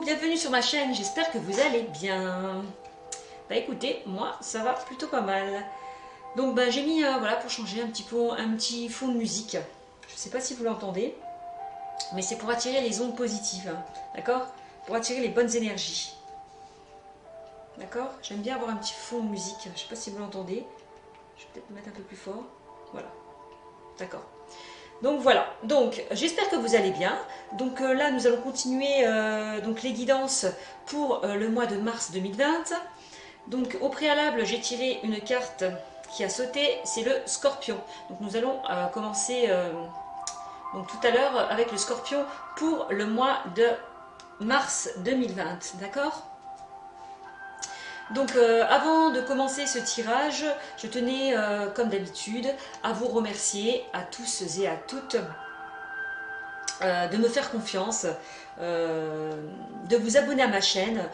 bienvenue sur ma chaîne, j'espère que vous allez bien. Bah écoutez, moi ça va plutôt pas mal. Donc bah, j'ai mis, voilà, pour changer un petit peu, un petit fond de musique. Je sais pas si vous l'entendez, mais c'est pour attirer les ondes positives, hein, d'accord? Pour attirer les bonnes énergies. D'accord? J'aime bien avoir un petit fond de musique, je sais pas si vous l'entendez. Je vais peut-être me mettre un peu plus fort. Voilà, d'accord. Donc voilà, donc j'espère que vous allez bien. Donc là nous allons continuer donc les guidances pour le mois de mars 2020. Donc au préalable j'ai tiré une carte qui a sauté, c'est le Scorpion. Donc nous allons commencer donc tout à l'heure avec le Scorpion pour le mois de mars 2020, d'accord? Donc avant de commencer ce tirage, je tenais comme d'habitude à vous remercier à tous et à toutes de me faire confiance, de vous abonner à ma chaîne.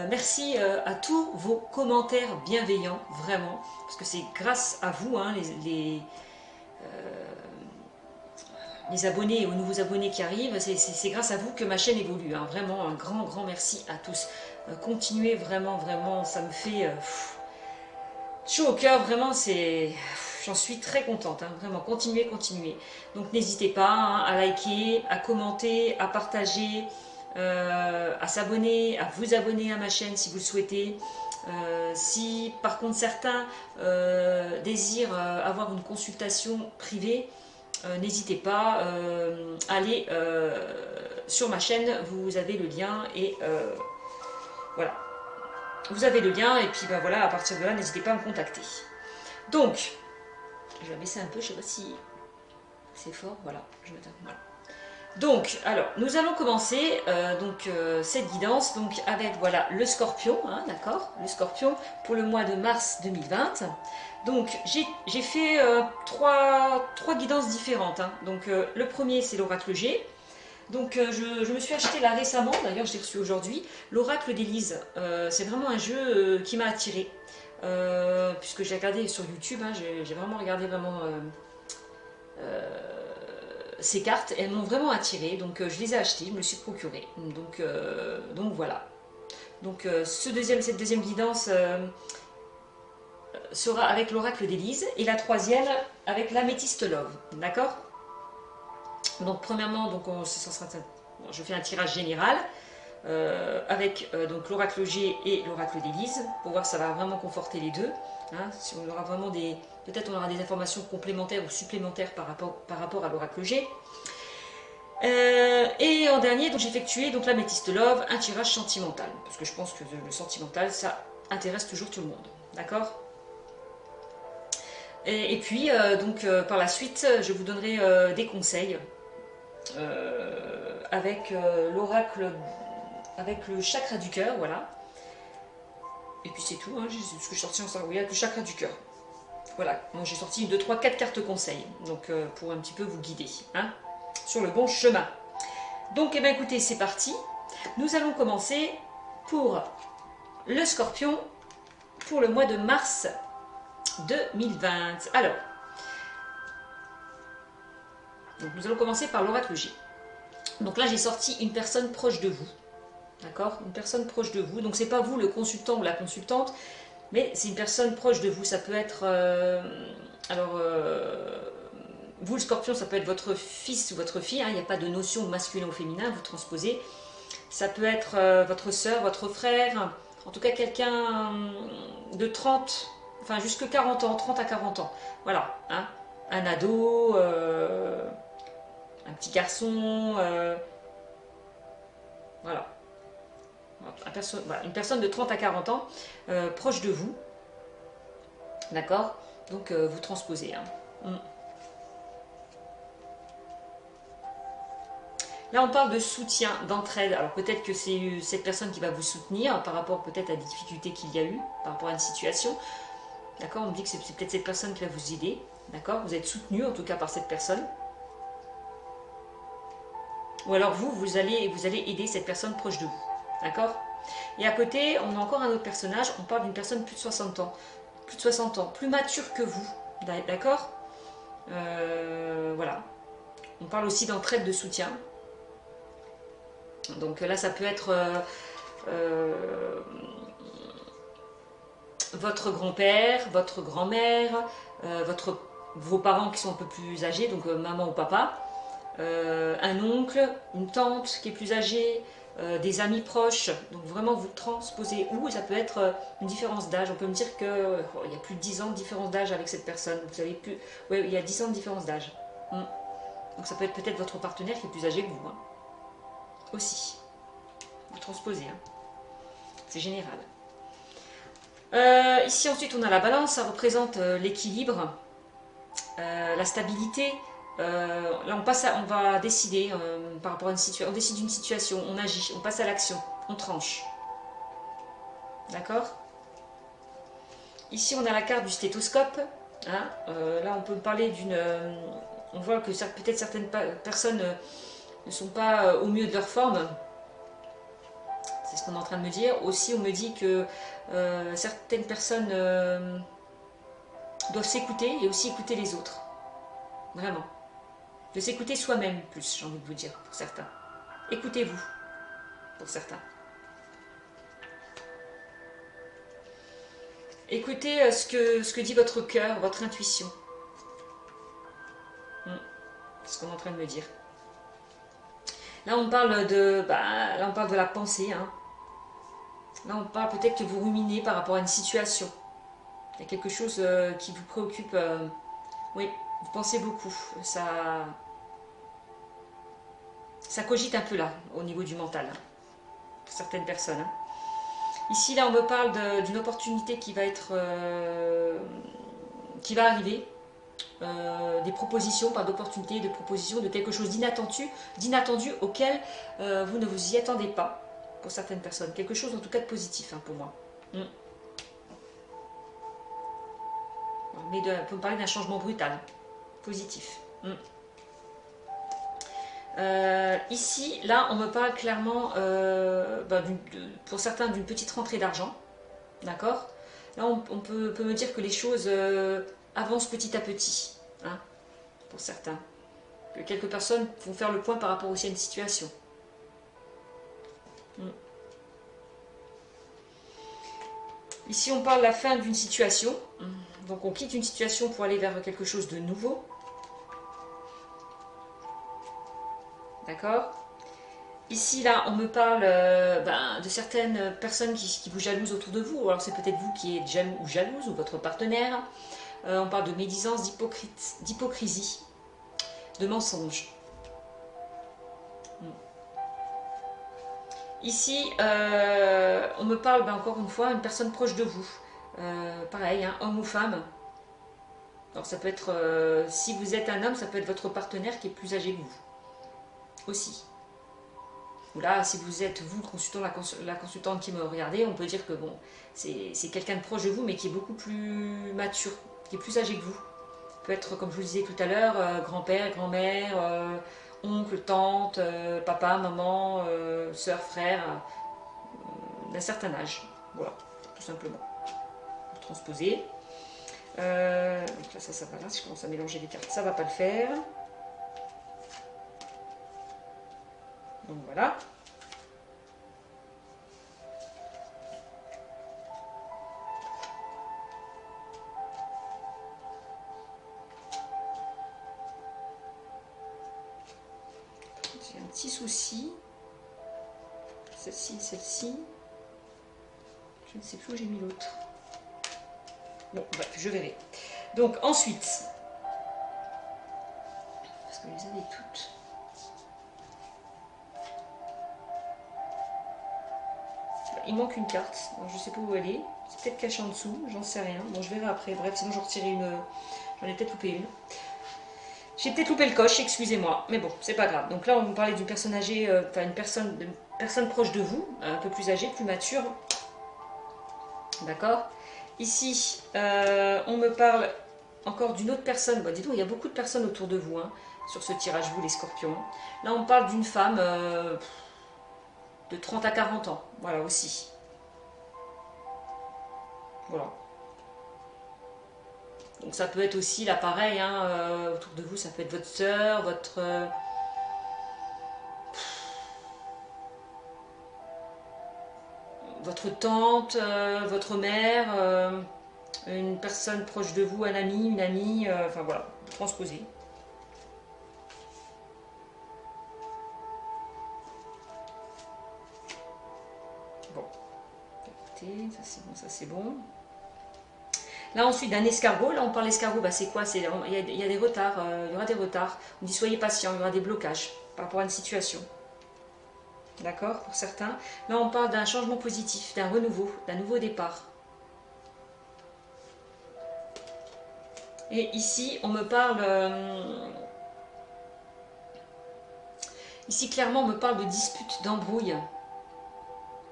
Merci à tous vos commentaires bienveillants, vraiment, parce que c'est grâce à vous, hein, les abonnés et aux nouveaux abonnés qui arrivent, c'est grâce à vous que ma chaîne évolue, hein. Vraiment un grand merci à tous. Continuez vraiment, ça me fait chaud au cœur, vraiment, j'en suis très contente, hein, vraiment, continuez. Donc n'hésitez pas, hein, à liker, à commenter, à partager, à s'abonner, à vous abonner à ma chaîne si vous le souhaitez. Si par contre certains désirent avoir une consultation privée, n'hésitez pas, allez sur ma chaîne, vous avez le lien et voilà. Vous avez le lien et puis bah, voilà, à partir de là, n'hésitez pas à me contacter. Donc, je vais baisser un peu, je ne sais pas si c'est fort, voilà, je vais mettre un peu, voilà. Donc, alors, nous allons commencer cette guidance donc avec voilà le Scorpion, hein, d'accord, le Scorpion pour le mois de mars 2020. Donc, j'ai fait trois guidances différentes, hein. Donc, le premier c'est l'oracle G. Donc je me suis acheté là récemment, d'ailleurs je l'ai reçu aujourd'hui, l'Oracle d'Élise. C'est vraiment un jeu qui m'a attiré. Puisque j'ai regardé sur YouTube, hein, j'ai vraiment regardé ces cartes, elles m'ont vraiment attiré, donc je les ai achetées, je me les suis procurées. Donc voilà. Donc cette deuxième guidance sera avec l'Oracle d'Élise, et la troisième avec l'Améthyste Love, d'accord? Donc premièrement, je fais un tirage général avec donc l'oracle G et l'oracle d'Élise pour voir si ça va vraiment conforter les deux. Hein, si on aura vraiment peut-être on aura des informations complémentaires ou supplémentaires par rapport à l'oracle G. Et en dernier, donc j'ai effectué donc l'améthyste love, un tirage sentimental, parce que je pense que le sentimental, ça intéresse toujours tout le monde, d'accord? Et puis par la suite, je vous donnerai des conseils avec l'oracle, avec le chakra du cœur, voilà. Et puis c'est tout, hein, ce que j'ai sorti en sarou, avec le chakra du cœur. Voilà, donc j'ai sorti 2, 3, 4 cartes conseils, donc pour un petit peu vous guider, hein, sur le bon chemin. Donc, eh bien, écoutez, c'est parti. Nous allons commencer pour le Scorpion pour le mois de mars 2020. Alors, donc nous allons commencer par l'oracle G. Donc là, j'ai sorti une personne proche de vous. D'accord? Une personne proche de vous. Donc, c'est pas vous le consultant ou la consultante, mais c'est une personne proche de vous. Ça peut être... vous, le Scorpion, ça peut être votre fils ou votre fille. Hein, il n'y a pas de notion masculin ou féminin, vous transposez. Ça peut être votre soeur, votre frère. En tout cas, quelqu'un de 30, enfin jusque 40 ans, 30 à 40 ans. Voilà. Hein, un ado, un petit garçon, voilà. Une personne de 30 à 40 ans, proche de vous, d'accord? Donc vous transposez. Hein. Là, on parle de soutien, d'entraide. Alors peut-être que c'est cette personne qui va vous soutenir par rapport peut-être à des difficultés qu'il y a eu, par rapport à une situation. D'accord? On me dit que c'est peut-être cette personne qui va vous aider. D'accord? Vous êtes soutenu en tout cas par cette personne. Ou alors vous allez aider cette personne proche de vous. D'accord? Et à côté, on a encore un autre personnage. On parle d'une personne plus de 60 ans. Plus de 60 ans. Plus mature que vous. D'accord? Voilà. On parle aussi d'entraide, de soutien. Donc là, ça peut être votre grand-père, votre grand-mère, vos parents qui sont un peu plus âgés, donc maman ou papa, un oncle, une tante qui est plus âgée, des amis proches. Donc vraiment vous transposez, ou ça peut être une différence d'âge. On peut me dire qu'il y a plus de 10 ans de différence d'âge avec cette personne. Vous savez plus, ouais, il y a 10 ans de différence d'âge. Donc ça peut être peut-être votre partenaire qui est plus âgé que vous, hein. Aussi. Vous transposez, hein. C'est général. Ici ensuite on a la balance, ça représente l'équilibre, la stabilité. Là on va décider par rapport à une situation, on décide d'une situation, on agit, on passe à l'action, on tranche. D'accord? Ici on a la carte du stéthoscope, hein. Là on peut parler d'une... on voit que peut-être certaines personnes ne sont pas au mieux de leur forme. C'est ce qu'on est en train de me dire. Aussi on me dit que certaines personnes doivent s'écouter et aussi écouter les autres. Vraiment. De s'écouter soi-même plus, j'ai envie de vous dire, pour certains. Écoutez-vous, pour certains. Écoutez ce que dit votre cœur, votre intuition. C'est ce qu'on est en train de me dire. Là, on parle de la pensée, hein. Là, on parle peut-être que vous ruminez par rapport à une situation. Il y a quelque chose qui vous préoccupe. Oui, vous pensez beaucoup. Ça cogite un peu là, au niveau du mental, hein, pour certaines personnes, hein. Ici, là, on me parle d'une opportunité qui va arriver. Des propositions, pas d'opportunités, de propositions, de quelque chose d'inattendu auquel vous ne vous y attendez pas, pour certaines personnes. Quelque chose en tout cas de positif, hein, pour moi. Mais on peut me parler d'un changement brutal, positif. Ici, là, on me parle clairement, pour certains, d'une petite rentrée d'argent. D'accord? Là, on peut me dire que les choses avancent petit à petit, hein, pour certains. Que quelques personnes vont faire le point par rapport aussi à une situation. Ici, on parle de la fin d'une situation. Donc, on quitte une situation pour aller vers quelque chose de nouveau. D'accord? Ici, là, on me parle de certaines personnes qui vous jalousent autour de vous. Alors, c'est peut-être vous qui êtes jaloux ou jalouse, ou votre partenaire. On parle de médisance, d'hypocrisie, de mensonge. Ici, on me parle, encore une fois, une personne proche de vous. Pareil, hein, homme ou femme. Alors, ça peut être, si vous êtes un homme, ça peut être votre partenaire qui est plus âgé que vous. Aussi. Ou là, si vous êtes vous, la consultante qui me regardez, on peut dire que bon, c'est quelqu'un de proche de vous, mais qui est beaucoup plus mature, qui est plus âgé que vous. Peut être, comme je vous le disais tout à l'heure, grand-père, grand-mère, oncle, tante, papa, maman, soeur, frère, d'un certain âge. Voilà, tout simplement. Pour transposer. Donc là, ça va là, si je commence à mélanger les cartes, ça va pas le faire. Donc voilà. J'ai un petit souci. Celle-ci. Je ne sais plus où j'ai mis l'autre. Bon, bref, je verrai. Donc ensuite, parce que je les avais toutes. Il manque une carte, alors je ne sais pas où elle est. C'est peut-être caché en dessous, j'en sais rien. Bon, je verrai après. Bref, sinon j'en retirerai une. J'en ai peut-être loupé une. J'ai peut-être loupé le coche, excusez-moi. Mais bon, c'est pas grave. Donc là, on me parlait d'une personne âgée, une personne proche de vous, un peu plus âgée, plus mature. D'accord? Ici, on me parle encore d'une autre personne. Bon, dis donc, il y a beaucoup de personnes autour de vous, hein, sur ce tirage, vous les scorpions. Là, on me parle d'une femme de 30 à 40 ans. Voilà, aussi. Voilà. Donc ça peut être aussi, là, pareil, hein, autour de vous, ça peut être votre soeur, votre... votre tante, votre mère, une personne proche de vous, un ami, une amie, enfin voilà, transposez. Bon, écoutez, ça c'est bon, ça c'est bon. Là ensuite d'un escargot, là on parle d'escargot, bah, c'est quoi? Il y a des retards, il y aura des retards. On dit soyez patient, il y aura des blocages par rapport à une situation. D'accord, pour certains. Là on parle d'un changement positif, d'un renouveau, d'un nouveau départ. Et ici on me parle... ici clairement on me parle de disputes, d'embrouilles.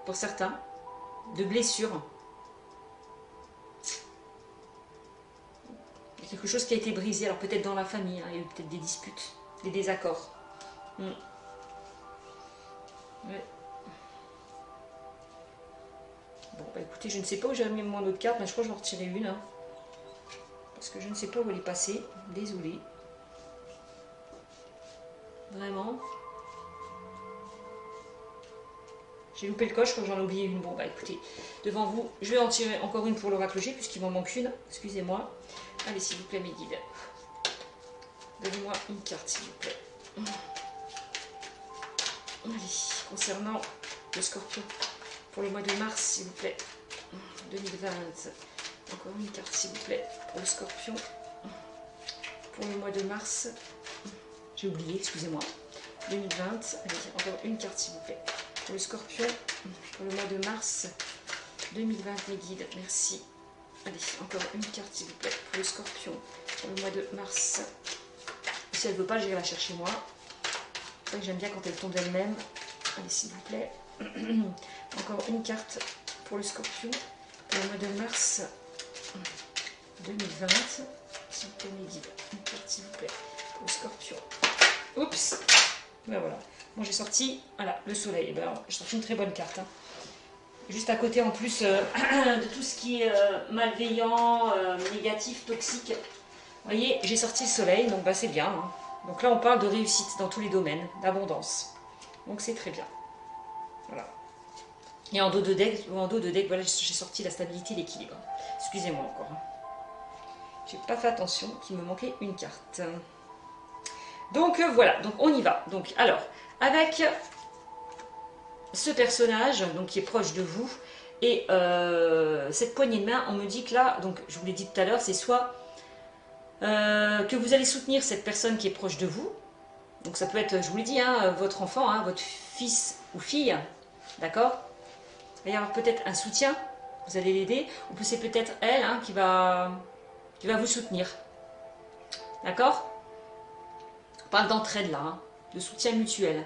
Pour certains. De blessures. Il y a quelque chose qui a été brisé, alors peut-être dans la famille, hein, il y a eu peut-être des disputes, des désaccords. Ouais. Bon, bah écoutez, je ne sais pas où j'ai mis mon autre carte, mais je crois que je vais en retirer une. Hein, parce que je ne sais pas où elle est passée. Désolée. Vraiment. J'ai loupé le coche, je crois que j'en ai oublié une. Bon, bah écoutez, devant vous, je vais en tirer encore une pour l'oracle G, puisqu'il m'en manque une. Excusez-moi. Allez, s'il vous plaît, mes guides. Donnez-moi une carte, s'il vous plaît. Allez, concernant le Scorpion, pour le mois de mars, s'il vous plaît, 2020. Encore une carte, s'il vous plaît, pour le Scorpion, pour le mois de mars. J'ai oublié, excusez-moi. 2020. Allez, encore une carte, s'il vous plaît, pour le Scorpion, pour le mois de mars 2020, mes guides. Merci. Allez, encore une carte, s'il vous plaît, pour le Scorpion, pour le mois de mars. Si elle ne veut pas, j'irai la chercher moi. C'est vrai que j'aime bien quand elle tombe d'elle-même. Allez, s'il vous plaît. Encore une carte pour le Scorpion pour le mois de mars 2020. S'il vous plaît, mes guides. Une carte, s'il vous plaît, pour le Scorpion. Oups. Ben voilà. Bon, j'ai sorti, voilà, le soleil. Ben, j'ai sorti une très bonne carte. Hein. Juste à côté, en plus, de tout ce qui est malveillant, négatif, toxique. Vous voyez, j'ai sorti le soleil, donc bah, c'est bien. Hein. Donc là, on parle de réussite dans tous les domaines, d'abondance. Donc c'est très bien. Voilà. Et en dos de deck, voilà, j'ai sorti la stabilité, l'équilibre. Excusez-moi encore. Hein. J'ai pas fait attention qu'il me manquait une carte. Donc voilà, donc on y va. Donc alors, avec ce personnage donc, qui est proche de vous, et cette poignée de main, on me dit que là, donc je vous l'ai dit tout à l'heure, c'est soit que vous allez soutenir cette personne qui est proche de vous. Donc ça peut être, je vous l'ai dit, hein, votre enfant, hein, votre fils ou fille, d'accord? Il va y avoir peut-être un soutien, vous allez l'aider, ou c'est peut-être elle hein, qui va vous soutenir. D'accord? On parle d'entraide là, hein, de soutien mutuel.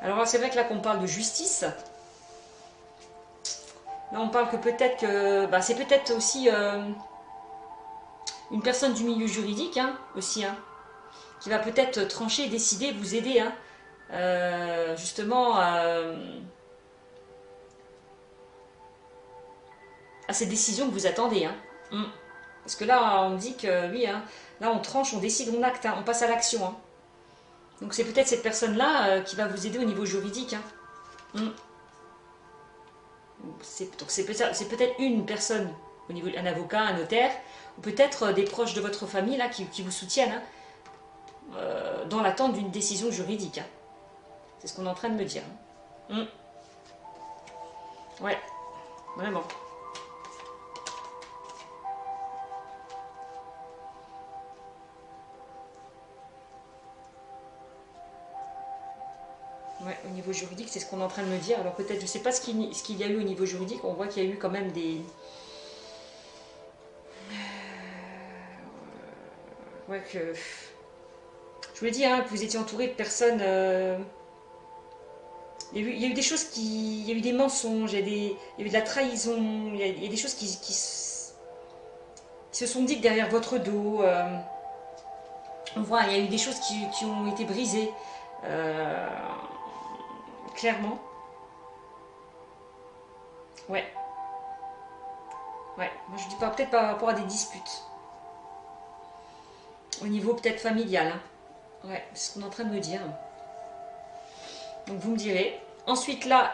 Alors c'est vrai que là qu'on parle de justice, là on parle que peut-être que, bah, c'est peut-être aussi une personne du milieu juridique hein, aussi, hein, qui va peut-être trancher, décider, vous aider, hein, justement à cette décision que vous attendez. Hein. Parce que là, on me dit que oui, hein, là on tranche, on décide, on acte, hein, on passe à l'action. Hein. Donc c'est peut-être cette personne-là qui va vous aider au niveau juridique. Hein. C'est peut-être une personne, au niveau un avocat, un notaire, ou peut-être des proches de votre famille là, qui vous soutiennent. Hein. Dans l'attente d'une décision juridique. Hein. C'est ce qu'on est en train de me dire. Hein. Ouais, vraiment. Ouais, au niveau juridique, c'est ce qu'on est en train de me dire. Alors peut-être, je ne sais pas ce qu'il y a eu au niveau juridique. On voit qu'il y a eu quand même des... Ouais, que... Je vous l'ai dit, hein, que vous étiez entouré de personnes... Il y a eu des choses qui... Il y a eu des mensonges, il y a eu de la trahison, il y a des choses qui se sont dites derrière votre dos. On voit, il y a eu des choses qui ont été brisées. Clairement. Ouais. Ouais, moi je dis pas peut-être par rapport à des disputes. Au niveau peut-être familial. Hein. Ouais, c'est ce qu'on est en train de me dire. Donc vous me direz. Ensuite là,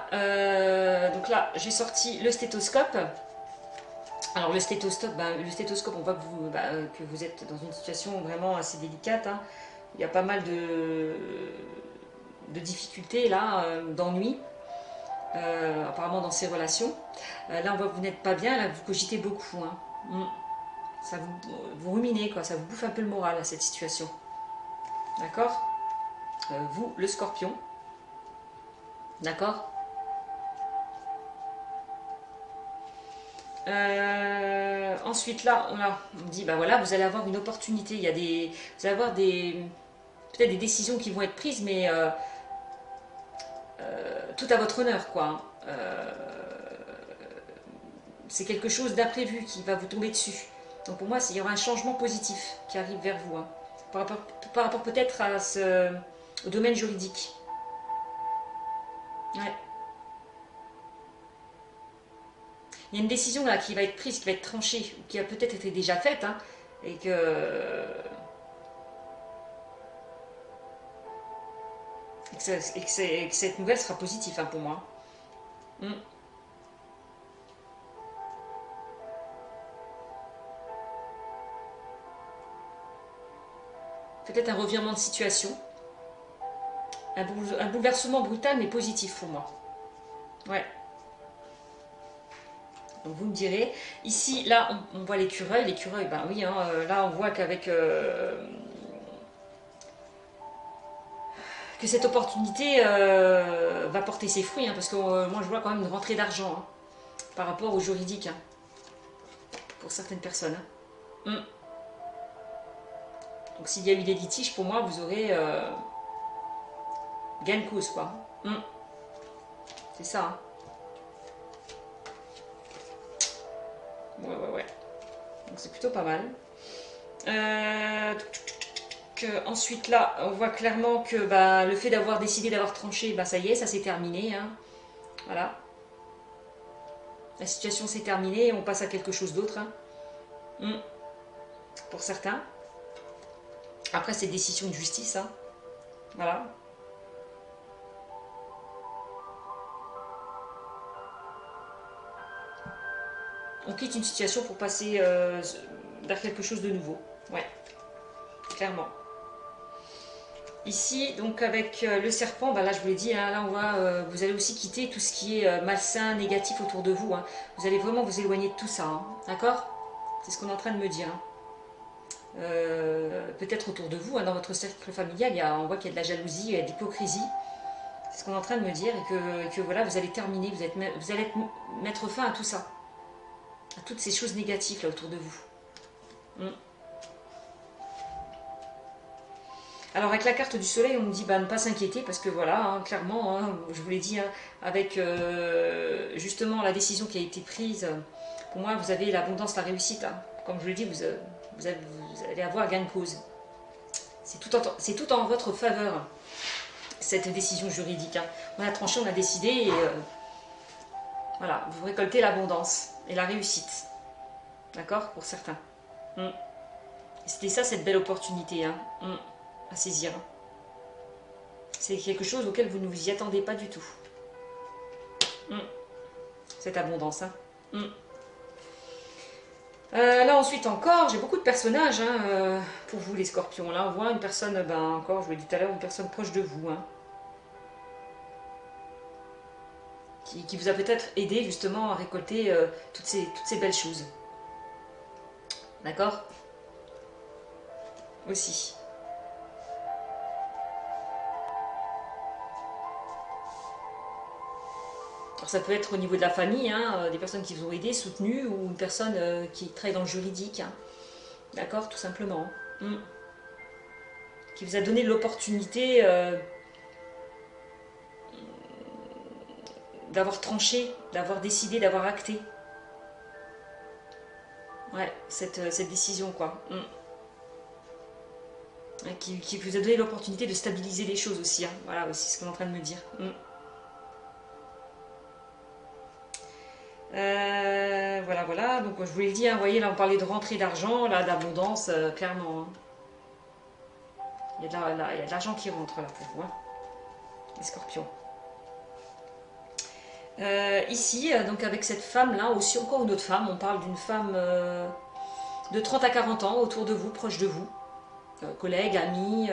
donc là j'ai sorti le stéthoscope. Alors le stéthoscope, on voit que vous êtes dans une situation vraiment assez délicate. Hein. Il y a pas mal de difficultés là, d'ennuis, apparemment dans ces relations. Là on voit que vous n'êtes pas bien, là vous cogitez beaucoup. Hein. Ça vous ruminez, quoi, ça vous bouffe un peu le moral à cette situation. D'accord, vous, le scorpion. D'accord. Ensuite là, on me dit, bah voilà, vous allez avoir une opportunité. Vous allez avoir peut-être des décisions qui vont être prises, mais tout à votre honneur, quoi. Hein. C'est quelque chose d'imprévu qui va vous tomber dessus. Donc pour moi, il y aura un changement positif qui arrive vers vous. Hein. Par rapport peut-être au domaine juridique. Ouais. Il y a une décision là qui va être prise, qui va être tranchée, ou qui a peut-être été déjà faite, hein, et que cette nouvelle sera positive, hein, pour moi. Mm. Peut-être un revirement de situation, un bouleversement brutal mais positif pour moi. Ouais. Donc vous me direz, ici, là, on voit l'écureuil. L'écureuil, ben oui, hein, là, on voit que cette opportunité va porter ses fruits, hein, parce que moi, je vois quand même une rentrée d'argent, hein, par rapport au juridique, hein, pour certaines personnes. Hein. Donc s'il y a eu des litiges, pour moi, vous aurez gain de cause, quoi. C'est ça. Hein. Ouais. Donc c'est plutôt pas mal. Ensuite là, on voit clairement que bah, le fait d'avoir décidé d'avoir tranché, bah, ça y est, ça s'est terminé. Hein. Voilà. La situation s'est terminée, on passe à quelque chose d'autre. Hein. Pour certains. Après, c'est décision de justice. Hein. Voilà. On quitte une situation pour passer vers quelque chose de nouveau. Ouais, clairement. Ici, donc avec le serpent, bah là je vous l'ai dit, hein, là on voit, vous allez aussi quitter tout ce qui est malsain, négatif autour de vous. Hein. Vous allez vraiment vous éloigner de tout ça, hein, d'accord? C'est ce qu'on est en train de me dire. Hein. Peut-être autour de vous, hein, dans votre cercle familial, on voit qu'il y a de la jalousie, il y a de l'hypocrisie. C'est ce qu'on est en train de me dire, et que voilà, vous allez terminer, vous allez mettre fin à tout ça. À toutes ces choses négatives là autour de vous. Alors avec la carte du soleil, on me dit bah, ne pas s'inquiéter parce que voilà, hein, clairement, hein, je vous l'ai dit, hein, avec justement la décision qui a été prise, pour moi vous avez l'abondance, la réussite. Hein. Comme je vous l'ai dit, vous allez avoir gain de cause. C'est tout en votre faveur, cette décision juridique. Hein. On a tranché, on a décidé et voilà, vous récoltez l'abondance et la réussite. D'accord? Pour certains. C'était ça, cette belle opportunité. Hein. À saisir. C'est quelque chose auquel vous ne vous y attendez pas du tout. Cette abondance. Hein. Là ensuite encore, j'ai beaucoup de personnages hein, pour vous les scorpions. Là on voit une personne, encore, je vous l'ai dit tout à l'heure, une personne proche de vous. Hein, qui vous a peut-être aidé justement à récolter toutes ces belles choses. D'accord? Aussi. Alors ça peut être au niveau de la famille, hein, des personnes qui vous ont aidé, soutenu, ou une personne qui travaille dans le juridique. Hein. D'accord, tout simplement. Qui vous a donné l'opportunité d'avoir tranché, d'avoir décidé, d'avoir acté. Ouais, cette décision, quoi. Qui vous a donné l'opportunité de stabiliser les choses aussi. Hein. Voilà, aussi ce qu'on est en train de me dire. Voilà. Donc, je vous l'ai dit, hein, vous voyez, là, on parlait de rentrée d'argent, là, d'abondance, clairement. Hein. Il y a de l'argent qui rentre, là, pour vous, hein, les scorpions. Ici, donc avec cette femme-là, aussi encore une autre femme, on parle d'une femme de 30 à 40 ans, autour de vous, proche de vous, collègue, ami,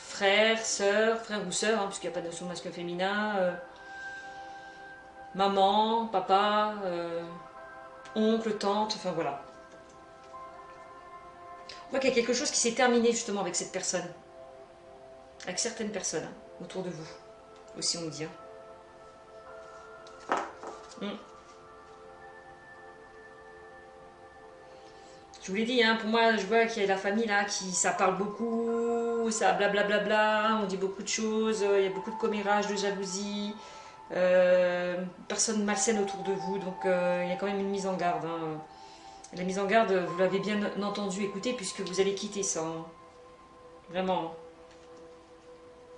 frère ou sœur, hein, puisqu'il n'y a pas de notion masculin-féminin, maman, papa, oncle, tante, enfin voilà. On voit qu'il y a quelque chose qui s'est terminé justement avec cette personne, avec certaines personnes hein, autour de vous, aussi on me dit. Hein. Je vous l'ai dit, hein, pour moi, je vois qu'il y a la famille là, ça parle beaucoup, ça blablabla, bla bla bla, on dit beaucoup de choses, il y a beaucoup de commérage, de jalousie, personne malsaine autour de vous, donc il y a quand même une mise en garde. Hein. La mise en garde, vous l'avez bien entendu, écoutez, puisque vous allez quitter ça. Hein. Vraiment.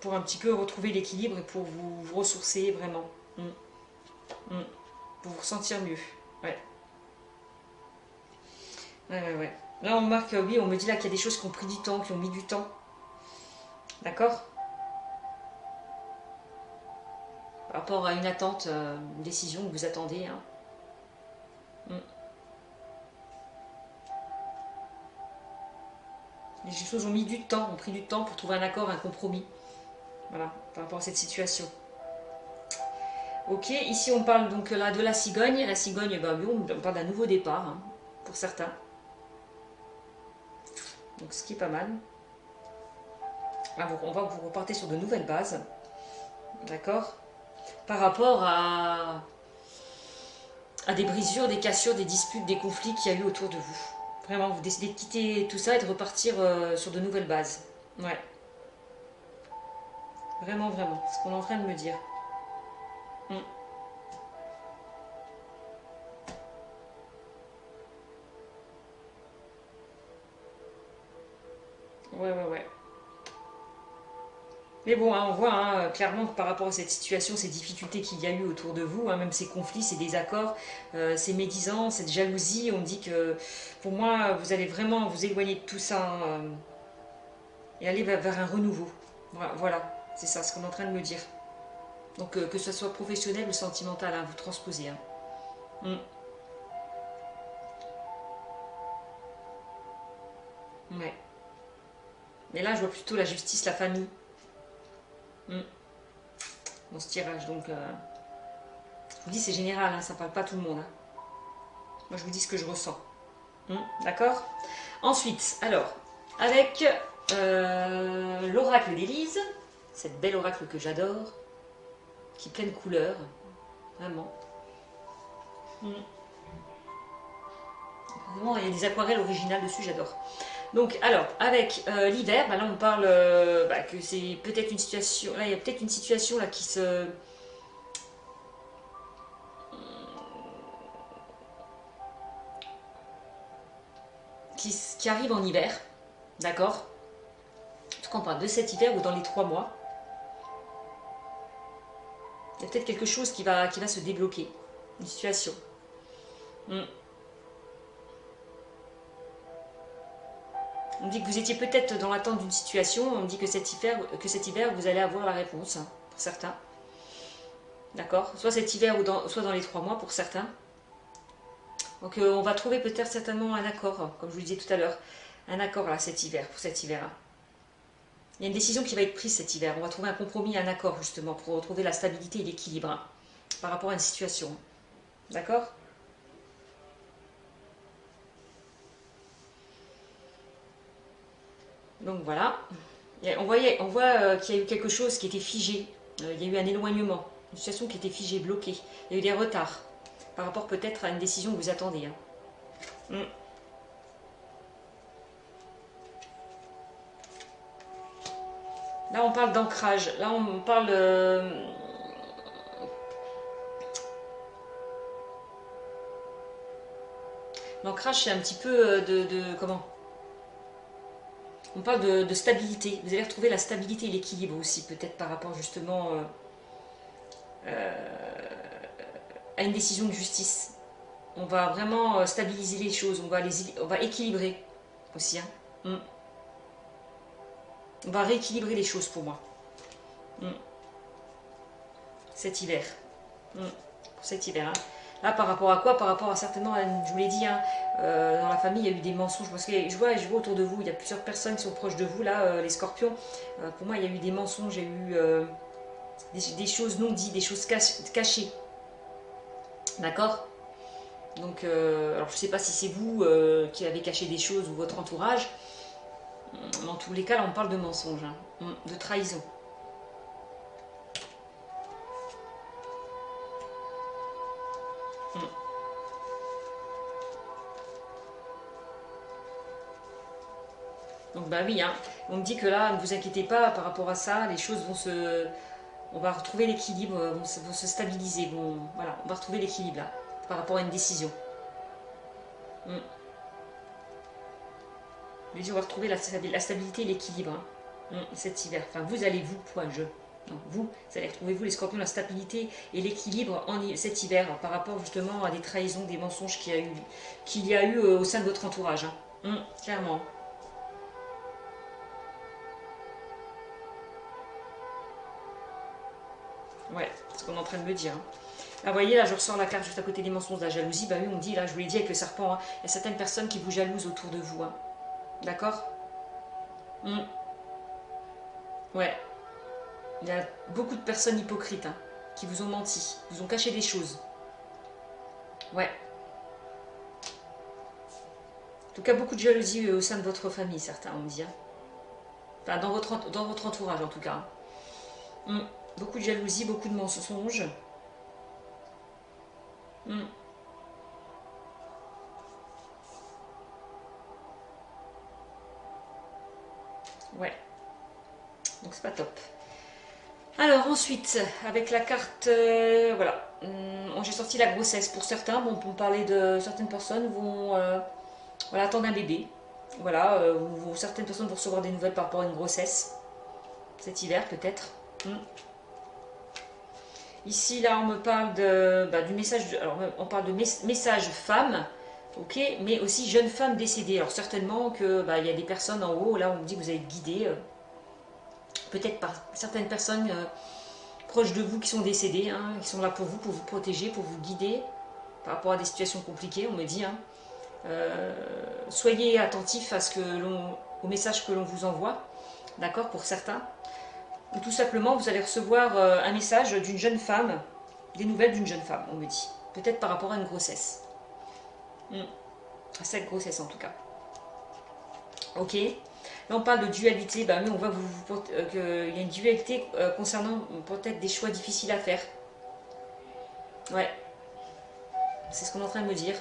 Pour un petit peu retrouver l'équilibre et pour vous ressourcer, vraiment. Pour vous sentir mieux. Ouais. Ouais. Là, on marque, oui, on me dit là qu'il y a des choses qui ont pris du temps, qui ont mis du temps. D'accord? Par rapport à une attente, une décision que vous attendez. Hein. Les choses ont mis du temps, ont pris du temps pour trouver un accord, un compromis. Voilà, par rapport à cette situation. Ok, ici on parle donc là de la cigogne. La cigogne, ben, oui, on parle d'un nouveau départ, hein, pour certains. Donc ce qui est pas mal. Là, vous repartez sur de nouvelles bases. D'accord? Par rapport à des brisures, des cassures, des disputes, des conflits qu'il y a eu autour de vous. Vraiment, vous décidez de quitter tout ça et de repartir sur de nouvelles bases. Ouais. Vraiment, vraiment. C'est ce qu'on est en train de me dire. Ouais. Mais bon, hein, on voit hein, clairement que par rapport à cette situation, ces difficultés qu'il y a eu autour de vous, hein, même ces conflits, ces désaccords, ces médisants, cette jalousie, on me dit que pour moi, vous allez vraiment vous éloigner de tout ça hein, et aller vers un renouveau. Voilà, c'est ça ce qu'on est en train de me dire. Donc que ce soit professionnel ou sentimental, hein, vous transposez. Hein. Ouais. Mais là, je vois plutôt la justice, la famille. Dans ce tirage, donc... je vous dis, c'est général, hein, ça parle pas à tout le monde. Hein. Moi, je vous dis ce que je ressens. D'accord? Ensuite, alors, avec l'oracle d'Élise, cette belle oracle que j'adore, qui est pleine de couleurs, vraiment. Vraiment, il y a des aquarelles originales dessus, j'adore. Donc, alors, avec l'hiver, bah là, on parle que c'est peut-être une situation... Là, il y a peut-être une situation là, qui arrive en hiver, d'accord? En tout cas, on parle de cet hiver ou dans les 3 mois. Il y a peut-être quelque chose qui va se débloquer, une situation. On dit que vous étiez peut-être dans l'attente d'une situation, on dit que cet hiver, vous allez avoir la réponse, hein, pour certains. D'accord? Soit cet hiver, soit dans les 3 mois, pour certains. Donc on va trouver peut-être certainement un accord, comme je vous le disais tout à l'heure. Un accord là, pour cet hiver. Il y a une décision qui va être prise cet hiver. On va trouver un compromis, un accord justement, pour retrouver la stabilité et l'équilibre hein, par rapport à une situation. D'accord? Donc voilà. On voit qu'il y a eu quelque chose qui était figé. Il y a eu un éloignement, une situation qui était figée, bloquée. Il y a eu des retards par rapport peut-être à une décision que vous attendez. Hein. Là, on parle d'ancrage. Là, on parle... L'ancrage, c'est un petit peu comment? On parle de stabilité. Vous allez retrouver la stabilité et l'équilibre aussi, peut-être par rapport justement à une décision de justice. On va vraiment stabiliser les choses, on va équilibrer aussi. Hein. On va rééquilibrer les choses pour moi. Mm. Cet hiver. Mm. Pour cet hiver. Hein. Là, par rapport à quoi? Par rapport à certainement, je vous l'ai dit, hein, dans la famille, il y a eu des mensonges. Parce que je vois autour de vous, il y a plusieurs personnes qui sont proches de vous, là, les scorpions. Pour moi, il y a eu des mensonges, il y a eu des choses non dites, des choses cachées. D'accord? Donc, alors je ne sais pas si c'est vous qui avez caché des choses ou votre entourage. Dans tous les cas, là, on parle de mensonges, hein, de trahison. Donc bah oui, hein, on me dit que là, ne vous inquiétez pas par rapport à ça, les choses vont se... On va retrouver l'équilibre, vont se stabiliser, voilà, on va retrouver l'équilibre là, par rapport à une décision. Mm. Je dis, on va retrouver la stabilité et l'équilibre cet hiver. Enfin, vous allez, vous, point je. Non, vous allez retrouver, vous les scorpions, la stabilité et l'équilibre cet hiver par rapport justement à des trahisons, des mensonges qu'il y a eu au sein de votre entourage. Hein. Clairement. Ouais, c'est ce qu'on est en train de me dire. Hein. Là, vous voyez, là, je ressors la carte juste à côté des mensonges, la jalousie. Bah oui, on me dit, là, je vous l'ai dit avec le serpent, hein, il y a certaines personnes qui vous jalousent autour de vous. Hein. D'accord. Ouais. Il y a beaucoup de personnes hypocrites hein, qui vous ont menti, vous ont caché des choses. Ouais. En tout cas, beaucoup de jalousie au sein de votre famille, certains, on me dit. Hein. Enfin, dans votre entourage, en tout cas. Beaucoup de jalousie, beaucoup de mensonges. Ouais. Donc, c'est pas top. Alors ensuite, avec la carte, voilà, j'ai sorti la grossesse pour certains. Bon, pour parler de certaines personnes vont voilà, attendre un bébé. Voilà, certaines personnes vont recevoir des nouvelles par rapport à une grossesse cet hiver peut-être. Ici, là, on me parle du message. Alors, on parle de message femme, ok, mais aussi jeune femme décédée. Alors certainement que il y a des personnes en haut. Là, on me dit que vous allez être guidé, peut-être par certaines personnes. Proches de vous qui sont décédés, hein, qui sont là pour vous protéger, pour vous guider par rapport à des situations compliquées, on me dit. Hein. Soyez attentifs à au message que l'on vous envoie, d'accord, pour certains. Ou tout simplement, vous allez recevoir un message d'une jeune femme, des nouvelles d'une jeune femme, on me dit. Peut-être par rapport à une grossesse. À cette grossesse en tout cas. Ok. Là, on parle de dualité. Bah, mais on voit qu'il y a une dualité concernant peut-être des choix difficiles à faire. Ouais. C'est ce qu'on est en train de me dire.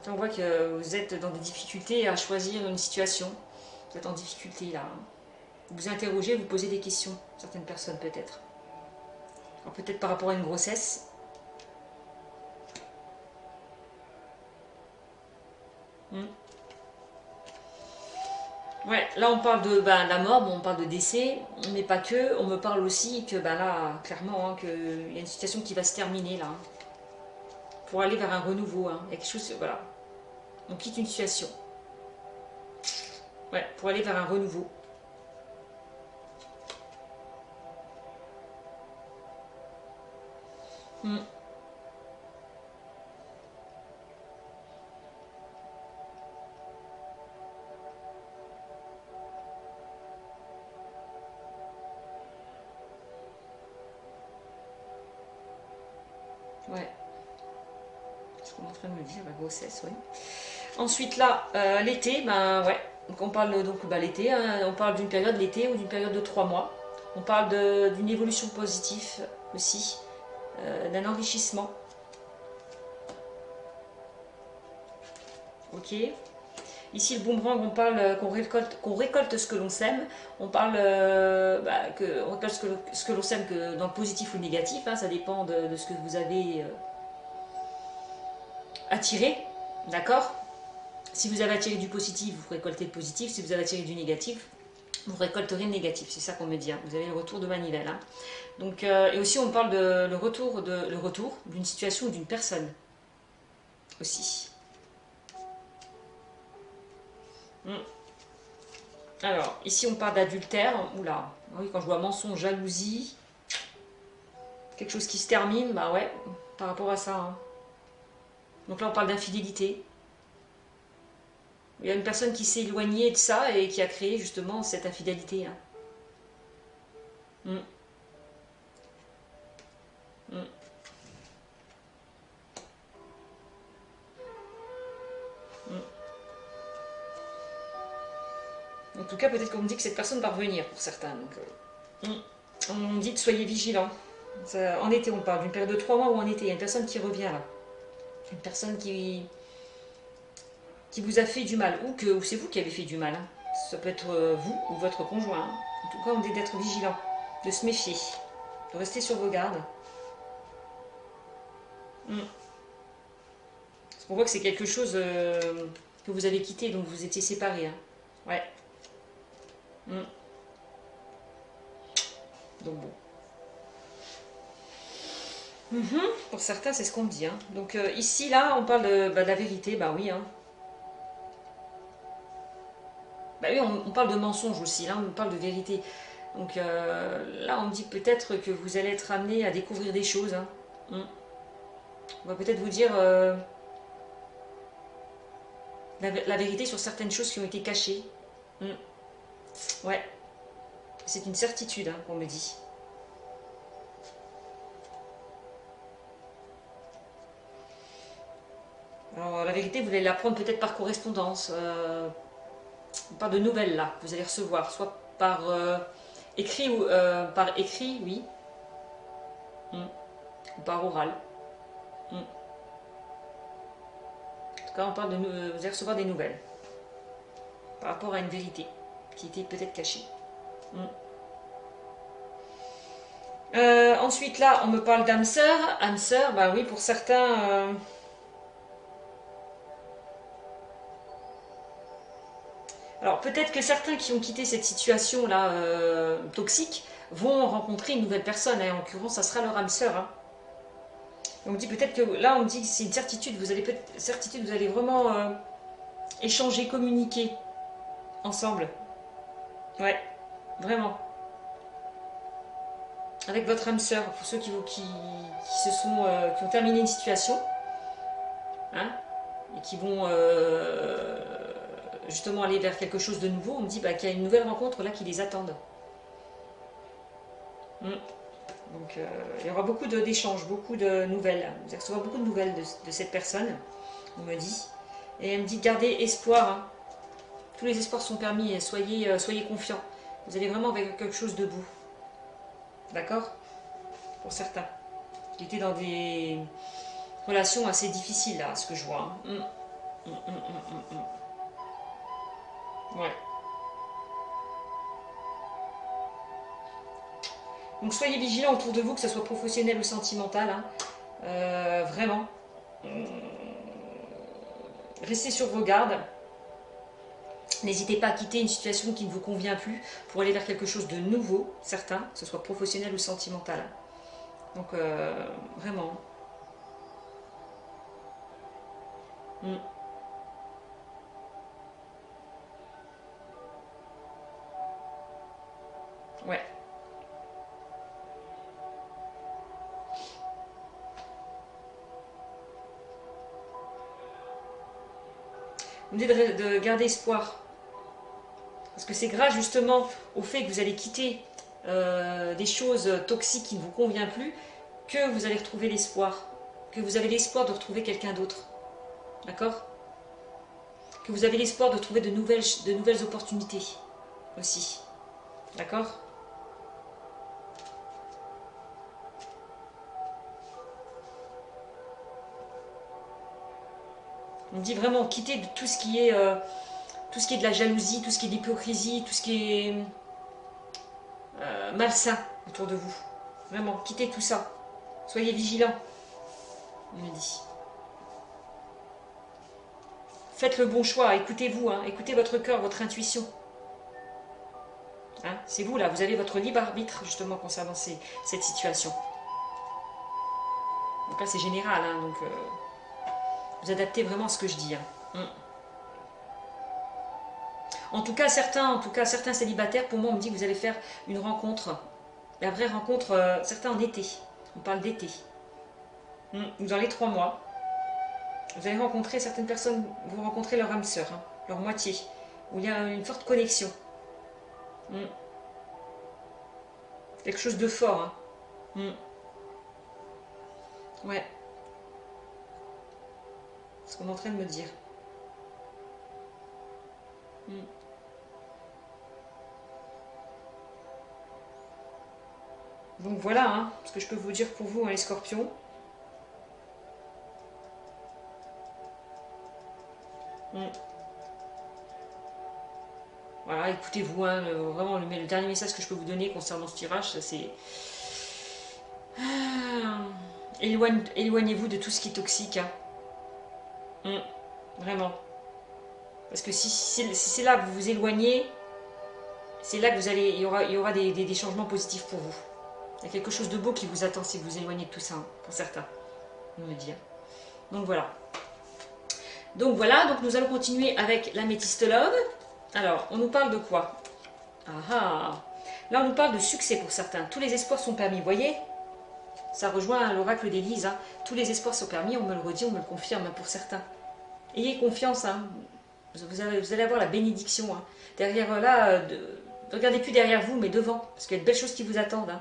On voit que vous êtes dans des difficultés à choisir une situation. Vous êtes en difficulté là. Vous vous interrogez, vous posez des questions. Certaines personnes peut-être. Alors peut-être par rapport à une grossesse. Ouais, là on parle de la mort, bon, on parle de décès, mais pas que. On me parle aussi que là, clairement, hein, qu'il y a une situation qui va se terminer là. Pour aller vers un renouveau. Hein. Il y a quelque chose, voilà. On quitte une situation. Ouais, pour aller vers un renouveau. Ouais. C'est ce qu'on est en train de me dire, la grossesse, oui. Ensuite, là, l'été, ouais. Donc, on parle donc l'été, hein, on parle d'une période l'été ou d'une période de 3 mois. On parle d'une évolution positive aussi, d'un enrichissement. Ok. Ici, le boomerang, on parle qu'on récolte ce que l'on sème. On parle qu'on récolte ce que l'on sème que dans le positif ou le négatif. Hein, ça dépend de ce que vous avez attiré. D'accord. Si vous avez attiré du positif, vous récoltez le positif. Si vous avez attiré du négatif, vous récolterez le négatif. C'est ça qu'on me dit. Hein. Vous avez le retour de manivelle. Hein. Donc, et aussi, on parle de le retour d'une situation ou d'une personne. Aussi. Alors, ici on parle d'adultère. Oula, oui, quand je vois mensonge, jalousie, quelque chose qui se termine, bah ouais, par rapport à ça. Hein. Donc là on parle d'infidélité. Il y a une personne qui s'est éloignée de ça et qui a créé justement cette infidélité. Hein. Mm, mm. En tout cas, peut-être qu'on me dit que cette personne va revenir pour certains. Donc, on me dit de soyez vigilants. En été, on parle d'une période de 3 mois ou en été. Il y a une personne qui revient là. Une personne qui vous a fait du mal. Ou c'est vous qui avez fait du mal. Hein. Ça peut être vous ou votre conjoint. Hein. En tout cas, on dit d'être vigilant, de se méfier, de rester sur vos gardes. Parce qu'on voit que c'est quelque chose que vous avez quitté, donc vous étiez séparés. Hein. Ouais. Donc bon. Pour certains, c'est ce qu'on me dit. Hein. Donc ici, là, on parle de la vérité. Bah oui. Hein. Bah oui, on parle de mensonge aussi. Là, on parle de vérité. Donc là, on me dit peut-être que vous allez être amené à découvrir des choses. Hein. On va peut-être vous dire la vérité sur certaines choses qui ont été cachées. Ouais. C'est une certitude hein, qu'on me dit. Alors la vérité, vous allez l'apprendre peut-être par correspondance. On parle de nouvelles là, que vous allez recevoir, soit par écrit ou par écrit, oui, ou par oral. En tout cas, on parle de vous allez recevoir des nouvelles par rapport à une vérité qui était peut-être cachée. Ensuite là, on me parle d'âme sœur. Âme sœur, bah oui, pour certains. Alors peut-être que certains qui ont quitté cette situation-là toxique vont rencontrer une nouvelle personne. Et en l'occurrence, ça sera leur âme sœur. Hein. On me dit peut-être que là, on me dit que c'est une certitude. Vous allez vraiment échanger, communiquer ensemble. Ouais, vraiment. Avec votre âme sœur, pour ceux qui ont terminé une situation, hein, et qui vont justement aller vers quelque chose de nouveau, on me dit qu'il y a une nouvelle rencontre là qui les attendent. Donc il y aura beaucoup d'échanges, beaucoup de nouvelles. Vous allez recevoir beaucoup de nouvelles de cette personne, on me dit. Et elle me dit gardez espoir. Hein. Tous les espoirs sont permis et soyez confiants. Vous allez vraiment avec quelque chose de beau. D'accord? Pour certains. Qui étaient dans des relations assez difficiles, là, ce que je vois. Hein. Ouais. Donc soyez vigilants autour de vous, que ce soit professionnel ou sentimental. Hein. Vraiment. Restez sur vos gardes. N'hésitez pas à quitter une situation qui ne vous convient plus pour aller vers quelque chose de nouveau, certain, que ce soit professionnel ou sentimental. Donc, vraiment. Ouais. Vous me dites de garder espoir. Parce que c'est grâce justement au fait que vous allez quitter des choses toxiques qui ne vous conviennent plus que vous allez retrouver l'espoir. Que vous avez l'espoir de retrouver quelqu'un d'autre. D'accord? Que vous avez l'espoir de trouver de nouvelles opportunités aussi. D'accord? On dit vraiment quitter de tout ce qui est de la jalousie, tout ce qui est de l'hypocrisie, tout ce qui est malsain autour de vous. Vraiment, quittez tout ça. Soyez vigilants, on me dit. Faites le bon choix, écoutez-vous, hein, écoutez votre cœur, votre intuition. Hein, c'est vous là, vous avez votre libre arbitre justement concernant cette situation. Donc là c'est général, hein, donc vous adaptez vraiment à ce que je dis. Hein. En tout cas, certains célibataires, pour moi, on me dit que vous allez faire une rencontre. La vraie rencontre, certains en été. On parle d'été. Dans les 3 mois. Vous allez rencontrer certaines personnes, vous rencontrez leur âme sœur, hein, leur moitié, où il y a une forte connexion. Quelque chose de fort. Hein. Ouais. C'est ce qu'on est en train de me dire. Donc voilà, hein, ce que je peux vous dire pour vous, hein, les scorpions. Voilà, écoutez-vous, hein, vraiment le dernier message que je peux vous donner concernant ce tirage, c'est éloignez-vous de tout ce qui est toxique. Hein. Vraiment. Parce que si c'est là que vous vous éloignez, c'est là que vous allez, il y aura des changements positifs pour vous. Il y a quelque chose de beau qui vous attend si vous vous éloignez de tout ça, hein, pour certains. On me dit. Donc voilà. Donc nous allons continuer avec l'améthyste love. Alors, on nous parle de quoi? Là, on nous parle de succès pour certains. Tous les espoirs sont permis, vous voyez? Ça rejoint l'oracle d'Élise. Hein. Tous les espoirs sont permis, on me le redit, on me le confirme, hein, pour certains. Ayez confiance, hein. Vous allez avoir la bénédiction. Hein. Derrière là, ne regardez plus derrière vous, mais devant, parce qu'il y a de belles choses qui vous attendent. Hein.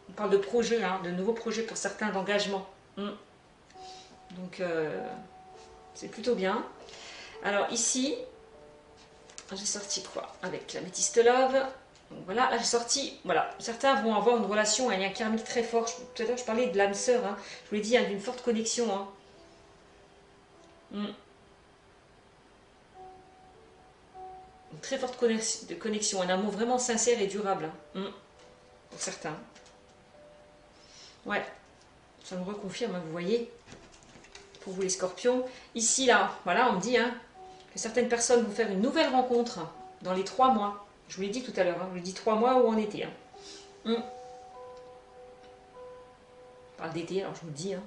On parle de projets, hein, de nouveaux projets pour certains, d'engagement. Donc, c'est plutôt bien. Alors ici, j'ai sorti quoi? Avec l'améthyste love. Donc voilà, là j'ai sorti, voilà, certains vont avoir une relation, un lien karmique très fort. Tout à l'heure je parlais de l'âme sœur, hein. Je vous l'ai dit, hein, d'une forte connexion. Hein. Une très forte connexion, un amour vraiment sincère et durable. Hein. Pour certains. Ouais, ça me reconfirme, hein, vous voyez. Pour vous les scorpions. Ici, là, voilà, on me dit hein, que certaines personnes vont faire une nouvelle rencontre dans les 3 mois. Je vous l'ai dit tout à l'heure, hein, je vous l'ai dit 3 mois où on était. Hein. On parle d'été, alors je vous le dis. Hein.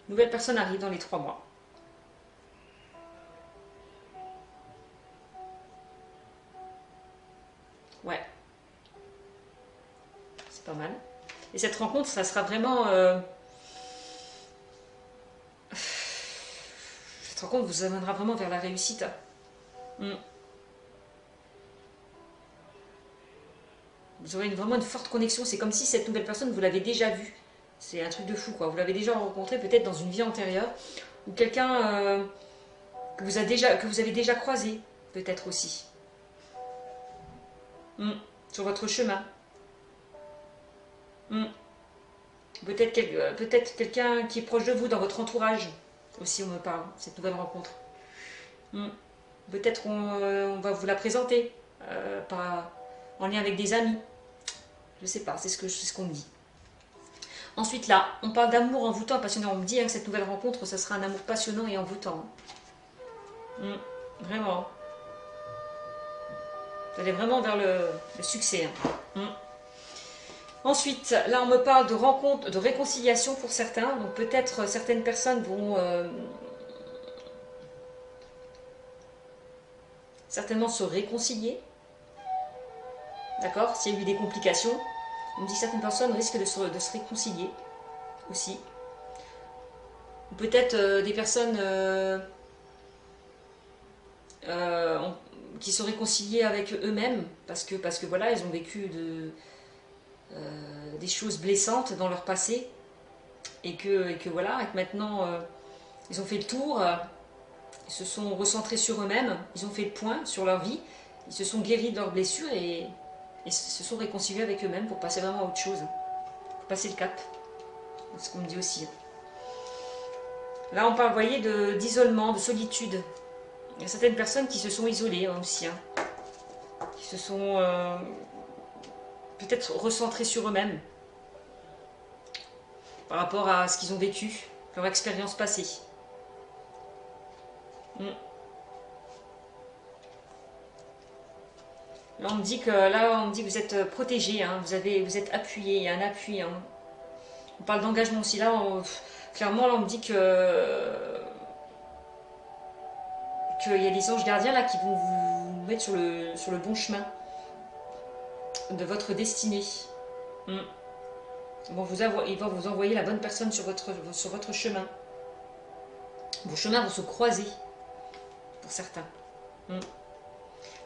Nouvelle personne arrive dans les 3 mois. Ouais. C'est pas mal. Et cette rencontre, ça sera vraiment... Cette rencontre vous amènera vraiment vers la réussite. Vous aurez vraiment une forte connexion. C'est comme si cette nouvelle personne, vous l'avez déjà vue. C'est un truc de fou, quoi. Vous l'avez déjà rencontré peut-être dans une vie antérieure. Ou quelqu'un que vous avez déjà croisé, peut-être aussi. Sur votre chemin. Peut-être quelqu'un qui est proche de vous dans votre entourage. Aussi, on me parle, cette nouvelle rencontre. Peut-être on va vous la présenter en lien avec des amis. Je sais pas, c'est ce qu'on me dit. Ensuite là, on parle d'amour envoûtant, passionnant. On me dit hein, que cette nouvelle rencontre, ça sera un amour passionnant et envoûtant. Vraiment. Vous allez vraiment vers le succès. Hein. Ensuite, là on me parle de rencontre, de réconciliation pour certains. Donc peut-être certaines personnes vont certainement se réconcilier. D'accord? S'il y a eu des complications, on me dit que certaines personnes risquent de se réconcilier aussi. Ou peut-être des personnes qui se réconcilient avec eux-mêmes parce que voilà, ils ont vécu des choses blessantes dans leur passé et que voilà, et que maintenant ils ont fait le tour, ils se sont recentrés sur eux-mêmes, ils ont fait le point sur leur vie, ils se sont guéris de leurs blessures et se sont réconciliés avec eux-mêmes pour passer vraiment à autre chose, pour passer le cap. C'est ce qu'on me dit aussi. Là on parle, vous voyez, d'isolement, de solitude. Il y a certaines personnes qui se sont isolées aussi, hein, qui se sont peut-être recentrées sur eux-mêmes par rapport à ce qu'ils ont vécu, leur expérience passée. Là on me dit que vous êtes protégé, hein, vous êtes appuyé, il y a un appui. Hein. On parle d'engagement aussi. Là, clairement, là on me dit que qu'il y a des anges gardiens là qui vont vous mettre sur le bon chemin de votre destinée. Mm. Ils vont vous envoyer la bonne personne sur votre chemin. Vos chemins vont se croiser, pour certains. Mm.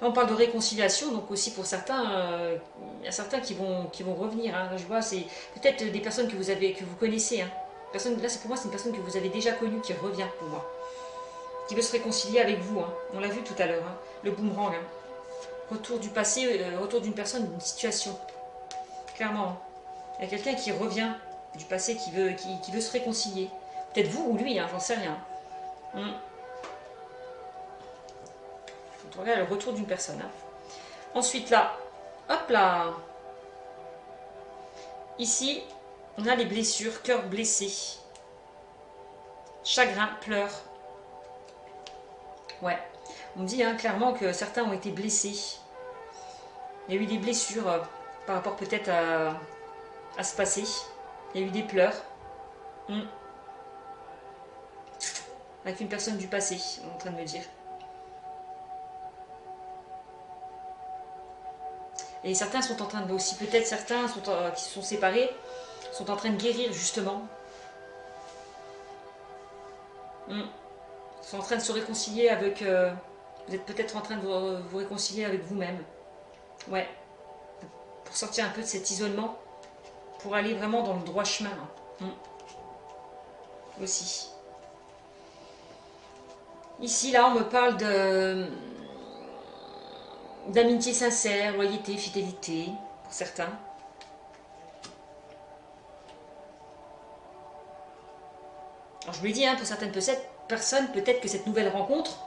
Là, on parle de réconciliation, donc aussi pour certains, il y a certains qui vont revenir. Hein. Je vois, c'est peut-être des personnes que vous connaissez. Hein. Là, pour moi, c'est une personne que vous avez déjà connue qui revient pour moi. Qui veut se réconcilier avec vous. Hein. On l'a vu tout à l'heure, hein. Le boomerang. Hein. Retour du passé, retour d'une personne, d'une situation. Clairement. Hein. Il y a quelqu'un qui revient du passé, qui veut se réconcilier. Peut-être vous ou lui, hein, j'en sais rien. On regarde le retour d'une personne. Hein. Ensuite là, hop là. Ici, on a les blessures, cœur blessé. Chagrin, pleurs. Ouais. On me dit hein, clairement que certains ont été blessés. Il y a eu des blessures par rapport peut-être à ce passé. Il y a eu des pleurs. Avec une personne du passé, on est en train de me dire. Et certains sont en train de... aussi peut-être certains qui se sont séparés, sont en train de guérir justement. Ils sont en train de se réconcilier avec... vous êtes peut-être en train de vous réconcilier avec vous-même. Ouais. Pour sortir un peu de cet isolement. Pour aller vraiment dans le droit chemin. Aussi. Ici, là, on me parle d'amitié sincère, loyauté, fidélité, pour certains. Alors, je vous l'ai dit, hein, pour certaines personnes, peut-être que cette nouvelle rencontre,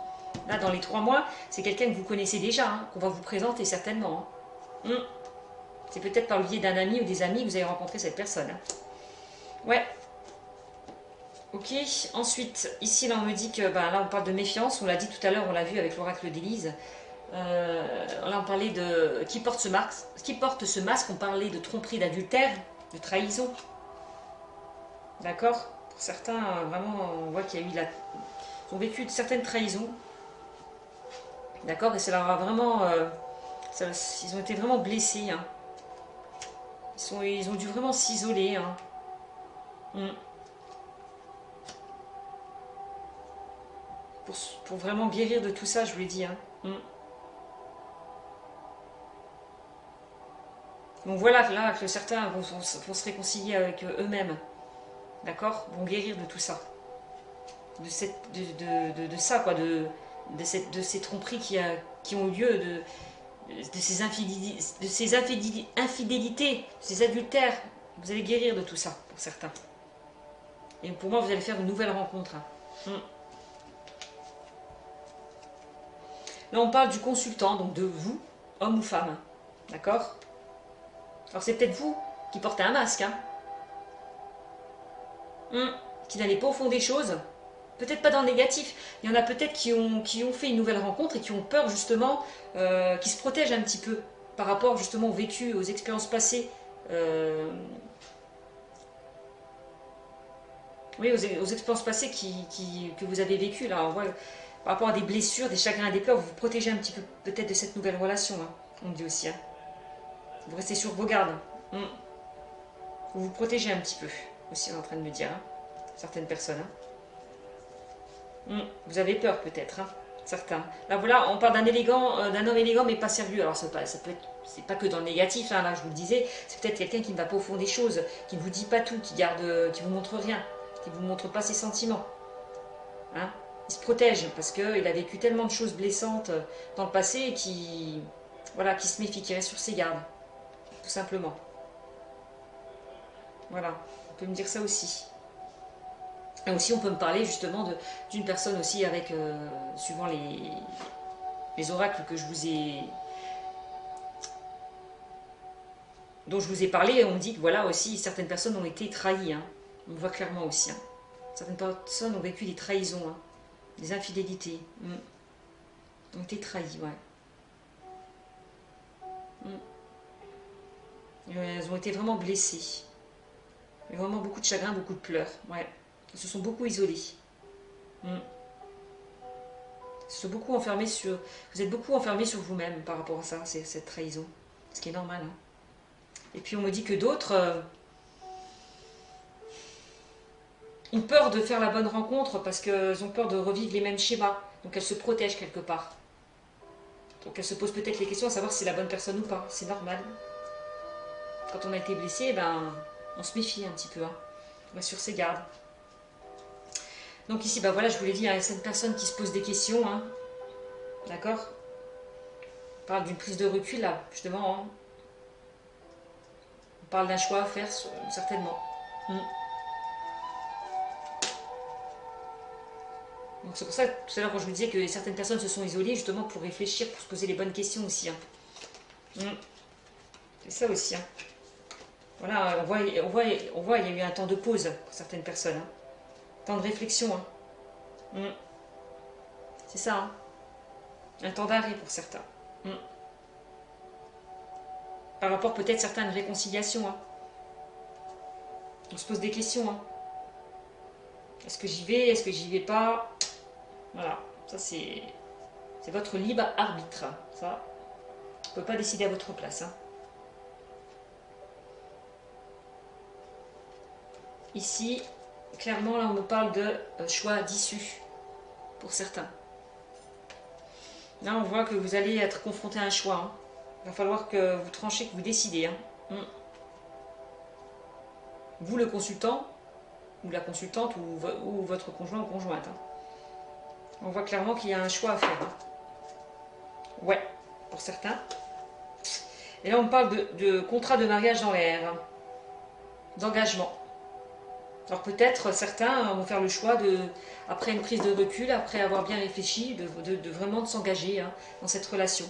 là, dans les 3 mois, c'est quelqu'un que vous connaissez déjà, hein, qu'on va vous présenter certainement. Hein. C'est peut-être par le biais d'un ami ou des amis que vous avez rencontré cette personne. Hein. Ouais. Ok, ensuite, ici, là, on me dit que, là, on parle de méfiance, on l'a dit tout à l'heure, on l'a vu avec l'oracle d'Élise. Là, on parlait de... Qui porte ce masque, on parlait de tromperie, d'adultère, de trahison. D'accord. Pour certains, vraiment, on voit qu'il y a eu ils ont vécu certaines trahisons. D'accord. Et ça leur a vraiment... ils ont été vraiment blessés. Hein. Ils ont dû vraiment s'isoler. Hein. Pour vraiment guérir de tout ça, je vous l'ai dit. Hein. Donc voilà, là, que certains vont se réconcilier avec eux-mêmes. D'accord. Vont guérir de tout ça. De ça, quoi. De ces tromperies qui ont eu lieu, de ces infidélités, ces adultères. Vous allez guérir de tout ça, pour certains. Et pour moi, vous allez faire une nouvelle rencontre. Hein. Là, on parle du consultant, donc de vous, homme ou femme. D'accord. Alors, c'est peut-être vous qui portez un masque. Hein. Qui n'allez pas au fond des choses. Peut-être pas dans le négatif. Il y en a peut-être qui ont fait une nouvelle rencontre et qui ont peur, justement, qui se protègent un petit peu par rapport, justement, au vécu, aux expériences passées. Oui, aux expériences passées que vous avez vécues. Là, on voit... Par rapport à des blessures, des chagrins, des peurs, vous vous protégez un petit peu peut-être de cette nouvelle relation, hein, on me dit aussi. Hein. Vous restez sur vos gardes. Vous vous protégez un petit peu, aussi, on est en train de me dire, hein, certaines personnes. Hein. Vous avez peur peut-être, hein, certains. Là voilà, on parle d'un homme élégant mais pas sérieux. Alors c'est pas que dans le négatif, hein, là je vous le disais, c'est peut-être quelqu'un qui ne va pas au fond des choses, qui ne vous dit pas tout, qui vous montre rien, qui ne vous montre pas ses sentiments. Hein. Il se protège parce qu'il a vécu tellement de choses blessantes dans le passé qui se méfie, qui reste sur ses gardes, tout simplement. Voilà, on peut me dire ça aussi. Et aussi, on peut me parler justement d'une personne aussi avec, suivant les oracles dont je vous ai parlé, on me dit que voilà aussi, certaines personnes ont été trahies. Hein. On le voit clairement aussi. Hein. Certaines personnes ont vécu des trahisons. Hein. Des infidélités. Ont été trahies, ouais. Elles ont été vraiment blessées. Il y a vraiment beaucoup de chagrin, beaucoup de pleurs. Ouais. Elles se sont beaucoup isolées. Vous êtes beaucoup enfermé sur vous-même par rapport à ça, cette trahison. Ce qui est normal. Hein. Et puis on me dit que d'autres ont peur de faire la bonne rencontre parce qu'elles ont peur de revivre les mêmes schémas. Donc elles se protègent quelque part. Donc elles se posent peut-être les questions à savoir si c'est la bonne personne ou pas. C'est normal. Quand on a été blessé, ben, on se méfie un petit peu. Hein. On va sur ses gardes. Donc ici, ben voilà, je vous l'ai dit, il y a cette personne qui se pose des questions. Hein. D'accord? On parle d'une prise de recul là, justement. Hein. On parle d'un choix à faire, certainement. Donc c'est pour ça, tout à l'heure, quand je vous disais que certaines personnes se sont isolées, justement pour réfléchir, pour se poser les bonnes questions aussi. Hein. C'est ça aussi. Hein. Voilà, on voit, il y a eu un temps de pause pour certaines personnes. Hein. Temps de réflexion. Hein. C'est ça. Hein. Un temps d'arrêt pour certains. Par rapport peut-être certains à une réconciliation. Hein. On se pose des questions. Hein. Est-ce que j'y vais? Est-ce que j'y vais pas? Voilà, ça c'est votre libre arbitre. Ça, on ne peut pas décider à votre place. Hein. Ici, clairement, là on nous parle de choix d'issue pour certains. Là on voit que vous allez être confronté à un choix. Hein. Il va falloir que vous tranchez, que vous décidez. Hein. Vous le consultant, ou la consultante, ou votre conjoint ou conjointe. Hein. On voit clairement qu'il y a un choix à faire. Hein. Ouais, pour certains. Et là on parle de contrat de mariage dans l'air. Hein. D'engagement. Alors peut-être certains vont faire le choix après une prise de recul, après avoir bien réfléchi, de vraiment de s'engager hein, dans cette relation,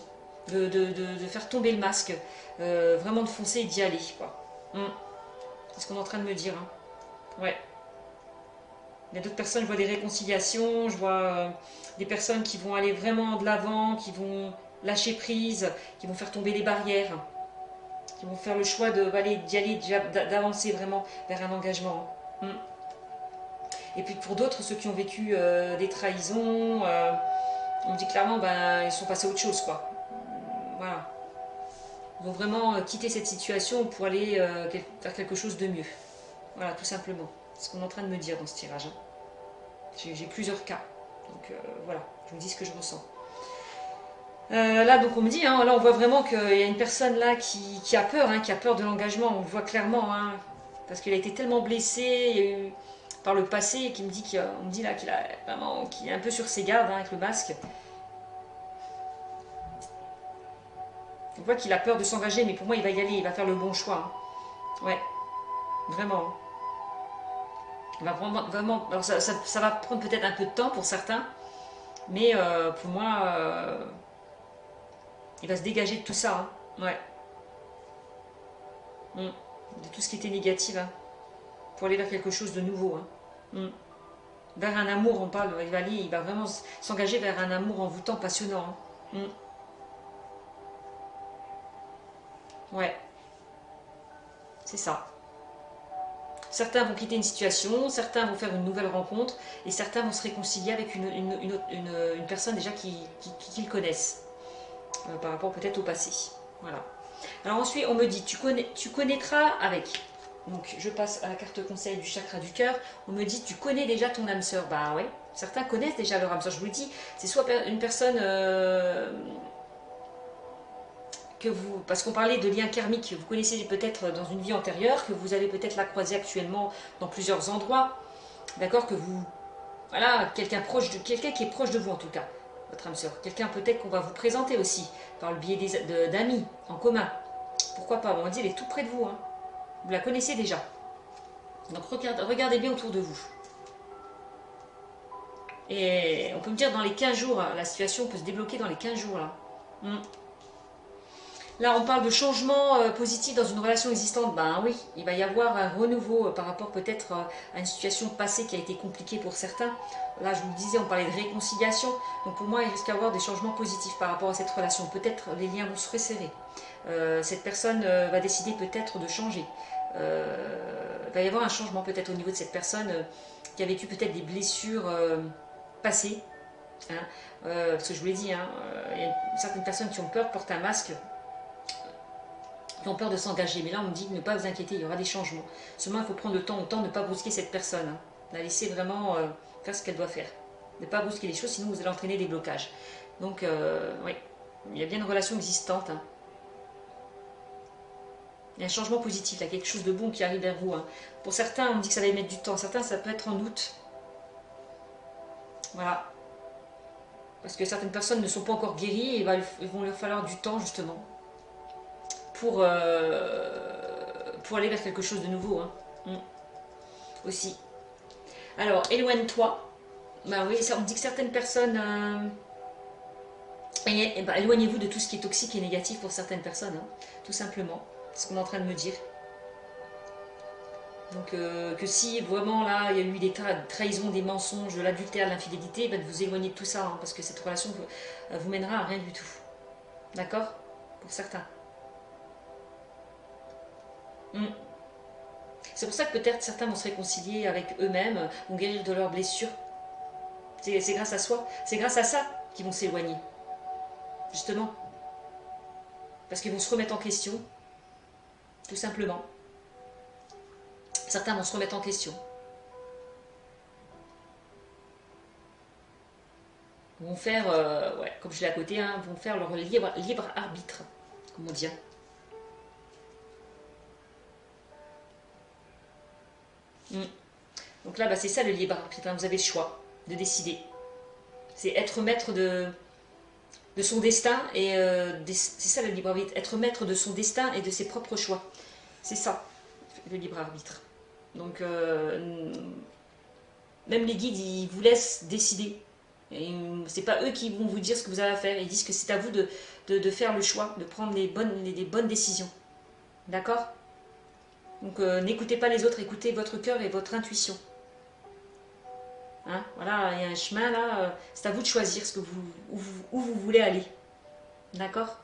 de faire tomber le masque, vraiment de foncer et d'y aller. C'est ce qu'on est en train de me dire. Hein. Ouais. Il y a d'autres personnes, je vois des réconciliations, je vois des personnes qui vont aller vraiment de l'avant, qui vont lâcher prise, qui vont faire tomber les barrières, qui vont faire le choix d'y aller, d'avancer vraiment vers un engagement. Et puis pour d'autres, ceux qui ont vécu des trahisons, on me dit clairement, ben, ils sont passés à autre chose, quoi. Voilà. Ils vont vraiment quitter cette situation pour aller faire quelque chose de mieux. Voilà, tout simplement. C'est ce qu'on est en train de me dire dans ce tirage. Hein. J'ai plusieurs cas. Donc voilà, je vous dis ce que je ressens. Là, donc on me dit, hein, là on voit vraiment qu'il y a une personne là qui a peur, hein, qui a peur de l'engagement. On le voit clairement, hein, parce qu'il a été tellement blessé par le passé qu'il me dit qu'on me dit là qu'il est un peu sur ses gardes hein, avec le masque. On voit qu'il a peur de s'engager, mais pour moi il va y aller, il va faire le bon choix. Hein. Ouais, vraiment. Il va vraiment alors ça va prendre peut-être un peu de temps pour certains, mais pour moi, il va se dégager de tout ça. Hein. Ouais. De tout ce qui était négatif, hein. Pour aller vers quelque chose de nouveau. Hein. Vers un amour, on parle, il va vraiment s'engager vers un amour envoûtant, passionnant. Hein. Ouais. C'est ça. Certains vont quitter une situation, certains vont faire une nouvelle rencontre, et certains vont se réconcilier avec une personne déjà qu'ils connaissent, par rapport peut-être au passé. Voilà. Alors ensuite, on me dit, tu connaîtras avec. Donc je passe à la carte conseil du chakra du cœur. On me dit, tu connais déjà ton âme sœur. Bah ouais, certains connaissent déjà leur âme sœur. Je vous le dis, c'est soit une personne que vous, parce qu'on parlait de liens karmiques, vous connaissez peut-être dans une vie antérieure, que vous avez peut-être la croiser actuellement dans plusieurs endroits, d'accord, que vous, voilà, quelqu'un qui est proche de vous en tout cas, votre âme sœur, quelqu'un peut-être qu'on va vous présenter aussi, par le biais d'amis en commun, pourquoi pas, on va dire elle est tout près de vous, hein. Vous la connaissez déjà, donc regardez bien autour de vous. Et on peut me dire dans les 15 jours, la situation peut se débloquer dans les 15 jours là. Là, on parle de changement positif dans une relation existante. Ben oui, il va y avoir un renouveau par rapport peut-être à une situation passée qui a été compliquée pour certains. Là, je vous le disais, on parlait de réconciliation. Donc pour moi, il risque d'y avoir des changements positifs par rapport à cette relation. Peut-être les liens vont se resserrer. Cette personne va décider peut-être de changer. Il va y avoir un changement peut-être au niveau de cette personne qui a vécu peut-être des blessures passées. Hein. Parce que je vous l'ai dit, hein, il y a certaines personnes qui ont peur de porter un masque, qui ont peur de s'engager. Mais là, on me dit, ne pas vous inquiéter, il y aura des changements. Seulement, il faut prendre le temps autant de ne pas brusquer cette personne. Hein. La laisser vraiment faire ce qu'elle doit faire. Ne pas brusquer les choses, sinon vous allez entraîner des blocages. Donc, oui, il y a bien une relation existante. Hein. Il y a un changement positif, il y a quelque chose de bon qui arrive vers vous. Hein. Pour certains, on me dit que ça va mettre du temps. Certains, ça peut être en août. Voilà. Parce que certaines personnes ne sont pas encore guéries et il va leur falloir du temps, justement, pour aller vers quelque chose de nouveau. Hein. Aussi. Alors, éloigne-toi. Bah oui, ça, on dit que certaines personnes... éloignez-vous de tout ce qui est toxique et négatif pour certaines personnes, hein, tout simplement. C'est ce qu'on est en train de me dire. Donc, que si vraiment là, il y a eu des trahisons, des mensonges, de l'adultère, de l'infidélité, de vous éloigner de tout ça, hein, parce que cette relation vous mènera à rien du tout. D'accord? Pour certains. C'est pour ça que peut-être certains vont se réconcilier avec eux-mêmes, vont guérir de leurs blessures. C'est grâce à soi. C'est grâce à ça qu'ils vont s'éloigner. Justement. Parce qu'ils vont se remettre en question. Tout simplement. Certains vont se remettre en question. Vont faire, ouais, comme je l'ai à côté, hein, vont faire leur libre arbitre, comme on dit. Donc là, bah, c'est ça le libre arbitre. Hein, vous avez le choix de décider. C'est être maître de son destin et c'est ça le libre arbitre. Être maître de son destin et de ses propres choix. C'est ça, le libre arbitre. Donc, même les guides, ils vous laissent décider. C'est pas eux qui vont vous dire ce que vous avez à faire. Ils disent que c'est à vous de faire le choix, de prendre les bonnes décisions. D'accord? Donc, n'écoutez pas les autres, écoutez votre cœur et votre intuition. Hein, voilà, il y a un chemin là, c'est à vous de choisir où vous voulez aller. D'accord?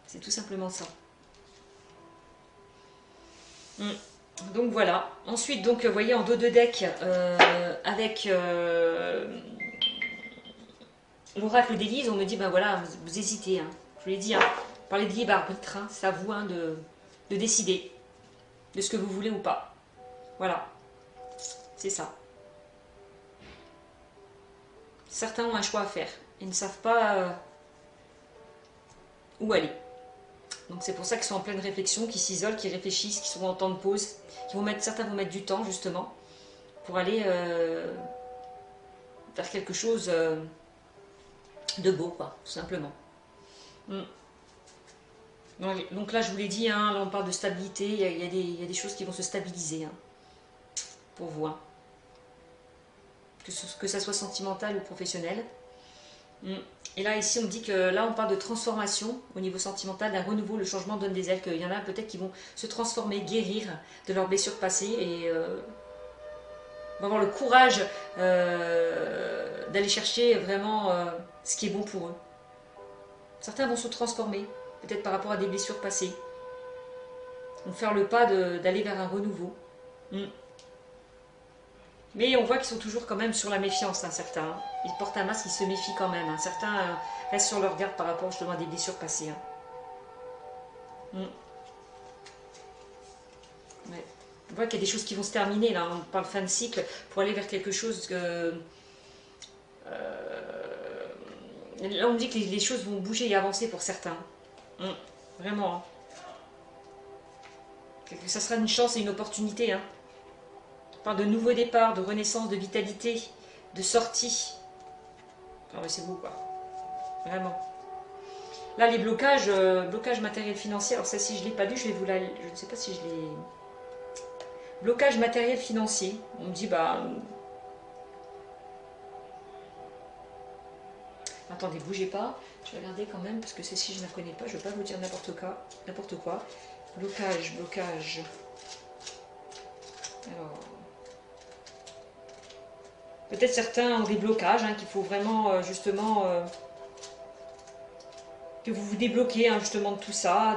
C'est tout simplement ça. Donc voilà. Ensuite, donc, vous voyez en dos de deck, avec l'oracle d'Élise, on me dit, ben voilà, vous hésitez. Hein. Je vous l'ai dit, hein, parler de libre arbitre, hein, c'est à vous hein, de décider de ce que vous voulez ou pas. Voilà. C'est ça. Certains ont un choix à faire. Ils ne savent pas où aller. Donc c'est pour ça qu'ils sont en pleine réflexion, qu'ils s'isolent, qu'ils réfléchissent, qu'ils sont en temps de pause. Certains vont mettre du temps justement pour aller faire quelque chose de beau, quoi, tout simplement. Donc là je vous l'ai dit, hein, là on parle de stabilité, il y a des choses qui vont se stabiliser hein, pour vous. Hein. Que ça soit sentimental ou professionnel. Et là, ici, on me dit que là, on parle de transformation au niveau sentimental, d'un renouveau, le changement donne des ailes, qu'il y en a peut-être qui vont se transformer, guérir de leurs blessures passées et vont avoir le courage d'aller chercher vraiment ce qui est bon pour eux. Certains vont se transformer, peut-être par rapport à des blessures passées, vont faire le pas d'aller vers un renouveau. Mais on voit qu'ils sont toujours quand même sur la méfiance, hein, certains. Hein. Ils portent un masque, ils se méfient quand même. Hein. Certains restent sur leur garde par rapport justement à des blessures passées. Hein. Ouais. On voit qu'il y a des choses qui vont se terminer, là. On parle fin de cycle pour aller vers quelque chose que... Là, on me dit que les choses vont bouger et avancer pour certains. Vraiment. Hein. Que ça sera une chance et une opportunité, hein. On parle de nouveaux départs, de renaissance, de vitalité, de sortie. Enfin, c'est beau, quoi. Vraiment. Là, les blocages, blocage matériel financier. Alors ça, si je ne l'ai pas lu, je vais vous la... Je ne sais pas si je l'ai... Blocage matériel financier. On me dit, bah... Attendez, bougez pas. Je vais regarder quand même, parce que celle-ci, je ne la connais pas. Je ne veux pas vous dire n'importe quoi. Blocage. Alors... Peut-être certains ont des blocages, hein, qu'il faut vraiment, justement, que vous vous débloquez, hein, justement, de tout ça.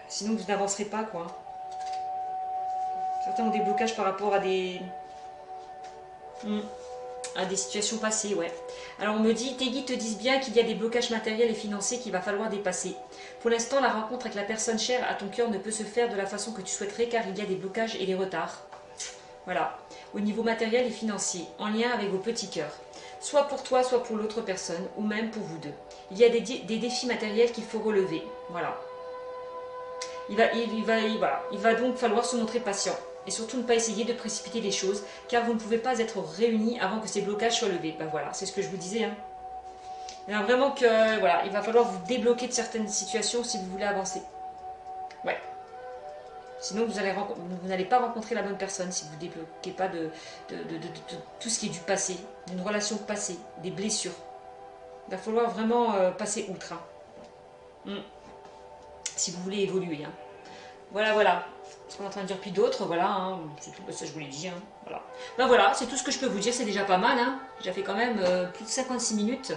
Sinon, vous n'avancerez pas, quoi. Certains ont des blocages par rapport à des... À des situations passées, ouais. Alors on me dit, tes guides te disent bien qu'il y a des blocages matériels et financiers qu'il va falloir dépasser. Pour l'instant, la rencontre avec la personne chère à ton cœur ne peut se faire de la façon que tu souhaiterais car il y a des blocages et des retards. Voilà, au niveau matériel et financier, en lien avec vos petits cœurs. Soit pour toi, soit pour l'autre personne, ou même pour vous deux. Il y a des défis matériels qu'il faut relever. Voilà. Il va donc falloir se montrer patient. Et surtout ne pas essayer de précipiter les choses, car vous ne pouvez pas être réunis avant que ces blocages soient levés. Ben voilà, c'est ce que je vous disais. Hein. Il y a vraiment que, voilà, il va falloir vous débloquer de certaines situations si vous voulez avancer. Ouais. Sinon, vous n'allez pas rencontrer la bonne personne si vous ne débloquez pas de tout ce qui est du passé, d'une relation passée, des blessures. Il va falloir vraiment passer outre. Hein. Si vous voulez évoluer. Hein. Voilà, voilà. Ce qu'on est en train de dire, puis d'autres, voilà. Hein. C'est tout ça, je vous l'ai dit. Hein. Voilà. Ben voilà, c'est tout ce que je peux vous dire. C'est déjà pas mal. Hein. J'ai fait quand même plus de 56 minutes.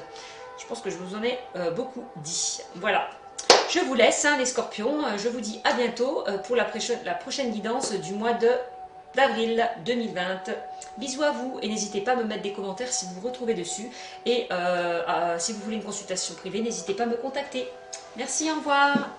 Je pense que je vous en ai beaucoup dit. Voilà. Je vous laisse, hein, les scorpions. Je vous dis à bientôt pour la prochaine guidance du mois d'avril 2020. Bisous à vous et n'hésitez pas à me mettre des commentaires si vous vous retrouvez dessus. Et si vous voulez une consultation privée, n'hésitez pas à me contacter. Merci, au revoir.